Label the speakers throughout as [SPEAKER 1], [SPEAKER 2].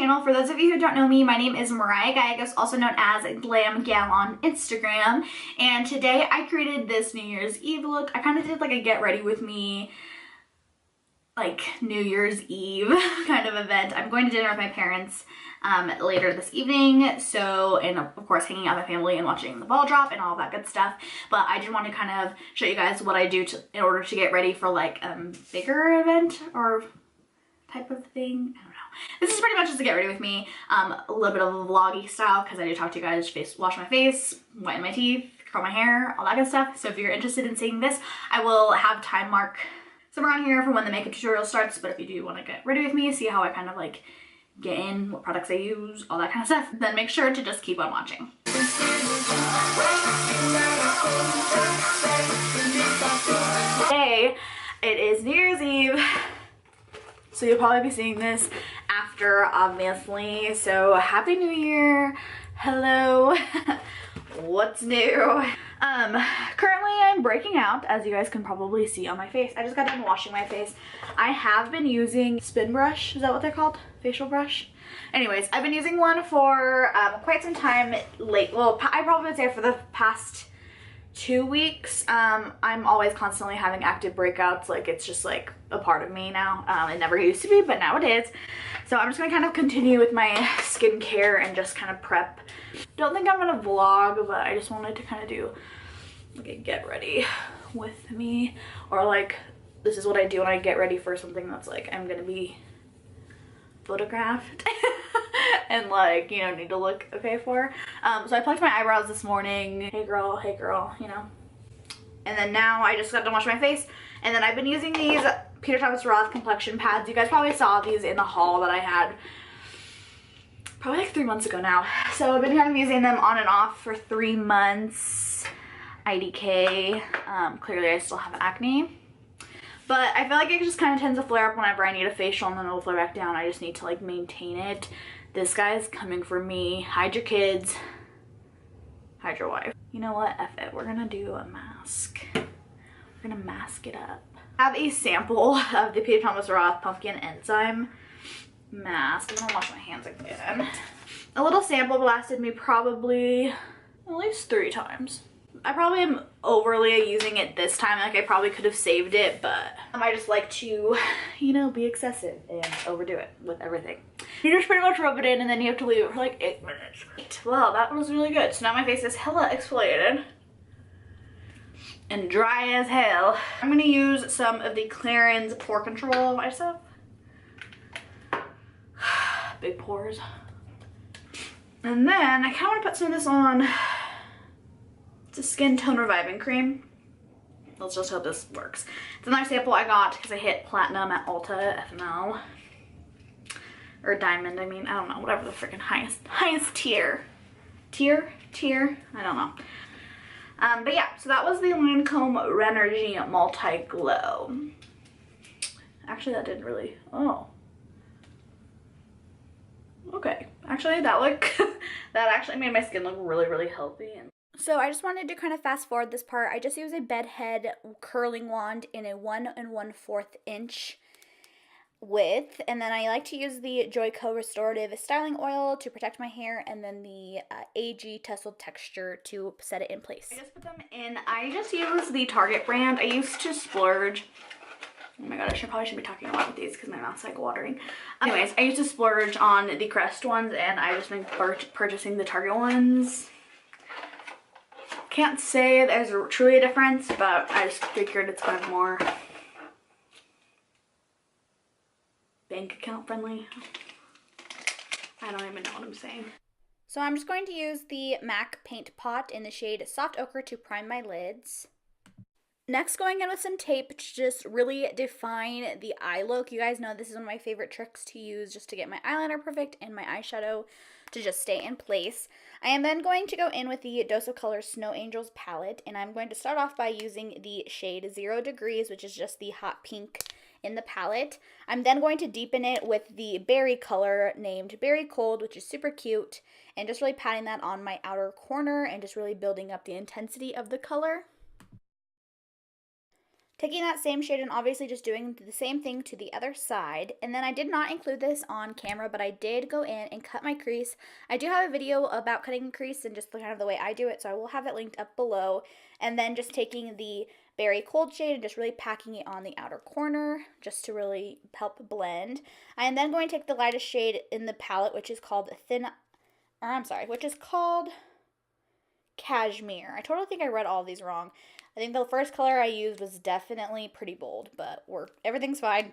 [SPEAKER 1] channel. For those of you who don't know me, my name is Mariah Gallegos, also known as Glam on Instagram. And today I created this New Year's Eve look. I kind of did like a get ready with me, like New Year's Eve kind of event. I'm going to dinner with my parents later this evening, so, and of course hanging out with my family and watching the ball drop and all that good stuff. But I just want to kind of show you guys what I do in order to get ready for like a bigger event or type of thing. I don't know. This is pretty much just to get ready with me. A little bit of a vloggy style because I do talk to you guys, wash my face, whiten my teeth, curl my hair, all that good stuff. So if you're interested in seeing this, I will have time mark somewhere on here for when the makeup tutorial starts. But if you do want to get ready with me, see how I kind of like get in, what products I use, all that kind of stuff, then make sure to just keep on watching. Today, it is New Year's Eve. So you'll probably be seeing this after, obviously. So happy New Year. Hello. What's new? Currently I'm breaking out, as you guys can probably see on my face. I just got done washing my face. I have been using spin brush. Is that what they're called? Facial brush? Anyways, I've been using one for quite some time well, I probably would say for the past 2 weeks. I'm always constantly having active breakouts. Like, it's just like a part of me now. It never used to be, but now it is. So I'm just gonna kind of continue with my skincare and just kind of prep. Don't think I'm gonna vlog, but I just wanted to kind of do like a get ready with me, or like this is what I do when I get ready for something that's like I'm gonna be photographed and like, you know, need to look okay for. So I plucked my eyebrows this morning. Hey girl, you know. And then now I just got to wash my face, and then I've been using these Peter Thomas Roth complexion pads. You guys probably saw these in the haul that I had probably like 3 months ago now. So I've been kind of using them on and off for 3 months. IDK. Clearly I still have acne, but I feel like it just kind of tends to flare up whenever I need a facial, and then it'll flare back down. I just need to like maintain it. This guy's coming for me. Hide your kids, hide your wife. You know what, F it, we're gonna do a mask. We're gonna mask it up. I have a sample of the Peter Thomas Roth pumpkin enzyme mask. I'm gonna wash my hands again. A little sample lasted me probably at least 3 times. I probably am overly using it this time. Like, I probably could have saved it, but I just like to, you know, be excessive and overdo it with everything. You just pretty much rub it in, and then you have to leave it for like 8 minutes. Wow, that was really good. So now my face is hella exfoliated and dry as hell. I'm gonna use some of the Clarins pore control myself. Big pores. And then I kind of want to put some of this on. It's a skin tone reviving cream. Let's just hope this works. It's another sample I got because I hit platinum at Ulta FML. Or diamond, I mean, I don't know, whatever the freaking highest tier. I don't know. But yeah, so that was the Lancome Renergy Multi Glow. Actually, that didn't really, oh. Okay, actually that actually made my skin look really, really healthy. So I just wanted to kind of fast forward this part. I just use a bed head curling wand in a 1 1/4 inch width, and then I like to use the Joico Restorative Styling Oil to protect my hair, and then the AG Tessled Texture to set it in place. I just put them in. I just use the Target brand. I used to splurge. Oh my god, I probably shouldn't be talking a lot with these because my mouth's like watering. Anyways, I used to splurge on the Crest ones, and I've just been purchasing the Target ones. Can't say there's truly a difference, but I just figured it's kind of more bank account friendly. I don't even know what I'm saying. So I'm just going to use the MAC Paint Pot in the shade Soft Ochre to prime my lids. Next, going in with some tape to just really define the eye look. You guys know this is one of my favorite tricks to use just to get my eyeliner perfect and my eyeshadow to just stay in place. I am then going to go in with the Dose of Color Snow Angels palette, and I'm going to start off by using the shade 0 Degrees, which is just the hot pink in the palette. I'm then going to deepen it with the berry color named Berry Cold, which is super cute, and just really patting that on my outer corner and just really building up the intensity of the color. Taking that same shade and obviously just doing the same thing to the other side. And then I did not include this on camera, but I did go in and cut my crease. I do have a video about cutting a crease and just kind of the way I do it, so I will have it linked up below. And then just taking the Berry Cold shade and just really packing it on the outer corner just to really help blend. I am then going to take the lightest shade in the palette, which is called Cashmere. I totally think I read all of these wrong. I think the first color I used was definitely pretty bold, but everything's fine.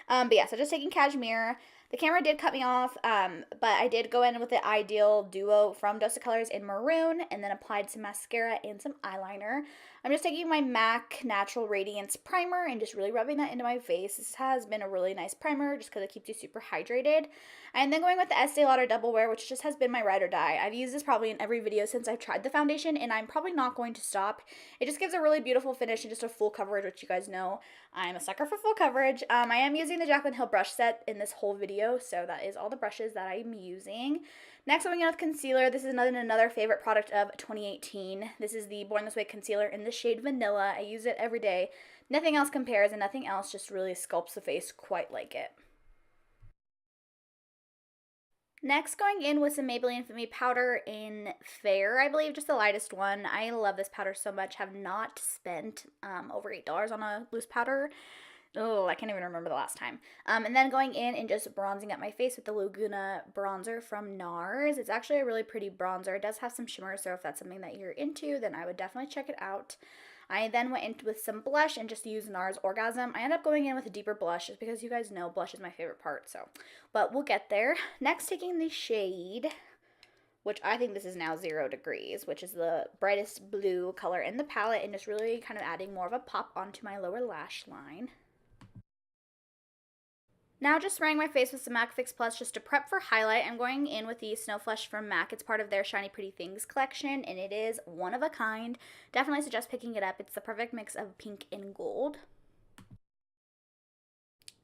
[SPEAKER 1] But yeah, so just taking Cashmere. The camera did cut me off, but I did go in with the Ideal Duo from Dose of Colors in maroon, and then applied some mascara and some eyeliner. I'm just taking my MAC Natural Radiance Primer and just really rubbing that into my face. This has been a really nice primer just because it keeps you super hydrated. And then going with the Estee Lauder Double Wear, which just has been my ride or die. I've used this probably in every video since I've tried the foundation, and I'm probably not going to stop. It just gives a really beautiful finish and just a full coverage, which you guys know I'm a sucker for full coverage. I am using the Jaclyn Hill brush set in this whole video, so that is all the brushes that I'm using. Next, I'm going in with concealer. This is another favorite product of 2018. This is the Born This Way concealer in the shade Vanilla. I use it every day. Nothing else compares, and nothing else just really sculpts the face quite like it. Next, going in with some Maybelline Fit Me powder in Fair, I believe, just the lightest one. I love this powder so much. Have not spent over $8 on a loose powder. Oh, I can't even remember the last time. And then going in and just bronzing up my face with the Laguna bronzer from NARS. It's actually a really pretty bronzer. It does have some shimmer, so if that's something that you're into, then I would definitely check it out. I then went in with some blush and just used NARS Orgasm. I ended up going in with a deeper blush just because you guys know blush is my favorite part, but we'll get there. Next, taking the shade, which I think this is now 0 Degrees, which is the brightest blue color in the palette, and just really kind of adding more of a pop onto my lower lash line. Now just spraying my face with some MAC Fix Plus just to prep for highlight. I'm going in with the Snow Flush from MAC. It's part of their Shiny Pretty Things collection, and it is one of a kind. Definitely suggest picking it up. It's the perfect mix of pink and gold.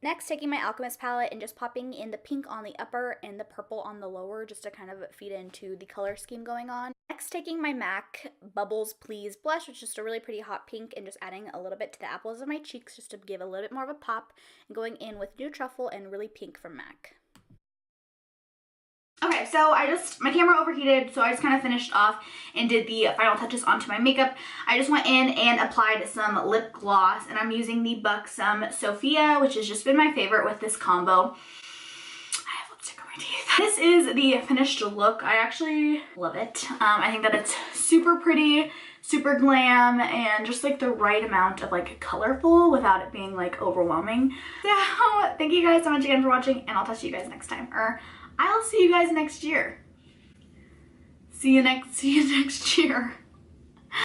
[SPEAKER 1] Next, taking my Alchemist palette and just popping in the pink on the upper and the purple on the lower just to kind of feed into the color scheme going on. Next, taking my MAC Bubbles Please blush, which is just a really pretty hot pink, and just adding a little bit to the apples of my cheeks just to give a little bit more of a pop, and going in with New Truffle and Really Pink from MAC. Okay, so my camera overheated, so I just kind of finished off and did the final touches onto my makeup. I just went in and applied some lip gloss, and I'm using the Buxom Sophia, which has just been my favorite with this combo. I have lipstick on my teeth. This is the finished look. I actually love it. I think that it's super pretty, super glam, and just like the right amount of like colorful without it being like overwhelming. So thank you guys so much again for watching, and I'll touch you guys next time. I'll see you guys next year. See you next year.